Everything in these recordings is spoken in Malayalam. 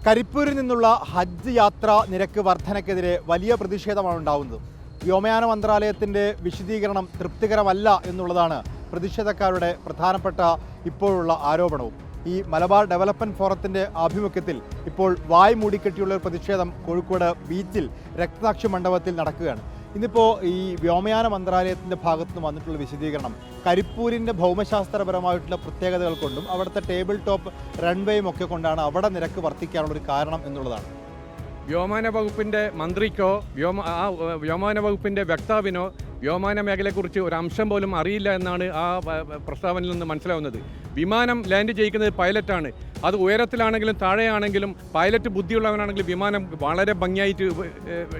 കരിപ്പൂരിൽ നിന്നുള്ള ഹജ്ജ് യാത്രാ നിരക്ക് വർധനയ്ക്കെതിരെ വലിയ പ്രതിഷേധമാണ് ഉണ്ടാവുന്നത്. വ്യോമയാന മന്ത്രാലയത്തിൻ്റെ വിശദീകരണം തൃപ്തികരമല്ല എന്നുള്ളതാണ് പ്രതിഷേധക്കാരുടെ പ്രധാനപ്പെട്ട ഇപ്പോഴുള്ള ആരോപണവും. ഈ മലബാർ ഡെവലപ്മെൻറ്റ് ഫോറത്തിൻ്റെ ആഭിമുഖ്യത്തിൽ ഇപ്പോൾ വായ് മൂടിക്കെട്ടിയുള്ള ഒരു പ്രതിഷേധം കോഴിക്കോട് ബീച്ചിൽ രക്തസാക്ഷി മണ്ഡപത്തിൽ നടക്കുകയാണ്. ഇന്നിപ്പോൾ ഈ വ്യോമയാന മന്ത്രാലയത്തിൻ്റെ ഭാഗത്തു നിന്ന് വന്നിട്ടുള്ള വിശദീകരണം കരിപ്പൂരിൻ്റെ ഭൗമശാസ്ത്രപരമായിട്ടുള്ള പ്രത്യേകതകൾ കൊണ്ടും അവിടുത്തെ ടേബിൾ ടോപ്പ് റൺവേയും ഒക്കെ കൊണ്ടാണ് അവിടെ നിരക്ക് വർദ്ധിക്കാനുള്ളൊരു കാരണം എന്നുള്ളതാണ്. വ്യോമയാന വകുപ്പിൻ്റെ മന്ത്രിക്കോ വ്യോമയാന വകുപ്പിൻ്റെ വക്താവിനോ വ്യോമയാന മേഖലയെക്കുറിച്ച് ഒരു അംശം പോലും അറിയില്ല എന്നാണ് ആ പ്രസ്താവനയിൽ നിന്ന് മനസ്സിലാവുന്നത്. വിമാനം ലാൻഡ് ചെയ്യിക്കുന്നത് പൈലറ്റാണ്. അത് ഉയരത്തിലാണെങ്കിലും താഴെയാണെങ്കിലും പൈലറ്റ് ബുദ്ധിയുള്ളവനാണെങ്കിലും വിമാനം വളരെ ഭംഗിയായിട്ട്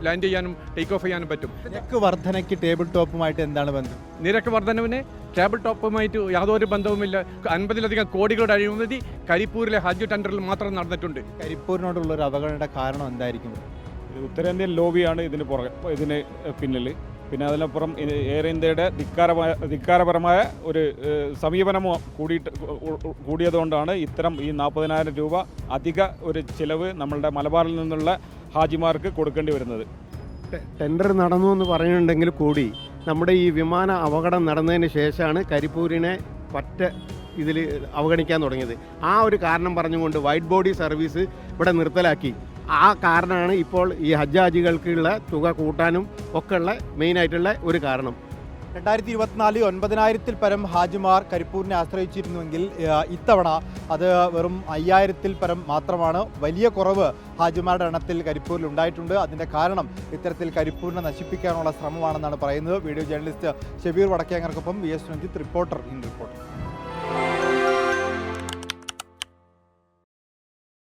ലാൻഡ് ചെയ്യാനും ടേക്ക് ഓഫ് ചെയ്യാനും പറ്റും. നിരക്ക് വർധനയ്ക്ക് ടേബിൾ ടോപ്പുമായിട്ട് എന്താണ് ബന്ധം? നിരക്ക് വർധനവിന് ടേബിൾ ടോപ്പുമായിട്ട് യാതൊരു ബന്ധവുമില്ല. 50ലധികം കോടികളുടെ അഴിമതി കരിപ്പൂരിലെ ഹജ്ജ് ടെൻഡറിൽ മാത്രം നടന്നിട്ടുണ്ട്. കരിപ്പൂരിനോടുള്ള ഒരു അവഗണനയുടെ കാരണം എന്തായിരിക്കും? ഉത്തരേന്ത്യൻ ലോബിയാണ് ഇതിന് പിന്നിൽ. പിന്നെ അതിനപ്പുറം എയർ ഇന്ത്യയുടെ ധിക്കാരപരമായ ഒരു സമീപനം കൂടിയതുകൊണ്ടാണ് ഇത്തരം ഈ 40,000 രൂപ അധിക ഒരു ചിലവ് നമ്മളുടെ മലബാറിൽ നിന്നുള്ള ഹാജിമാർക്ക് കൊടുക്കേണ്ടി വരുന്നത്. ടെൻഡർ നടന്നു എന്ന് പറയുന്നുണ്ടെങ്കിൽ കൂടി നമ്മുടെ ഈ വിമാന അപകടം നടന്നതിന് ശേഷമാണ് കരിപ്പൂരിനെ ഇതിൽ അവഗണിക്കാൻ തുടങ്ങിയത്. ആ ഒരു കാരണം പറഞ്ഞുകൊണ്ട് വൈറ്റ് ബോഡി സർവീസ് ഇവിടെ നിർത്തലാക്കി. ആ കാരണമാണ് ഇപ്പോൾ ഈ ഹജ്ജാജികൾക്കുള്ള തുക കൂട്ടാനും ഒക്കെ ഉള്ള മെയിനായിട്ടുള്ള ഒരു കാരണം. 2024 9,000-ൽ പരം ഹാജിമാർ കരിപ്പൂരിനെ ആശ്രയിച്ചിരുന്നുവെങ്കിൽ ഇത്തവണ അത് വെറും 5,000-ൽ പരം മാത്രമാണ്. വലിയ കുറവ് ഹാജിമാരുടെ എണ്ണത്തിൽ കരിപ്പൂരിൽ ഉണ്ടായിട്ടുണ്ട്. അതിൻ്റെ കാരണം ഇത്തരത്തിൽ കരിപ്പൂരിനെ നശിപ്പിക്കാനുള്ള ശ്രമമാണെന്നാണ് പറയുന്നത്. വീഡിയോ ജേർണലിസ്റ്റ് ഷബീർ വടക്കേങ്ങർക്കൊപ്പം VS Ranjith, reporter in reporter.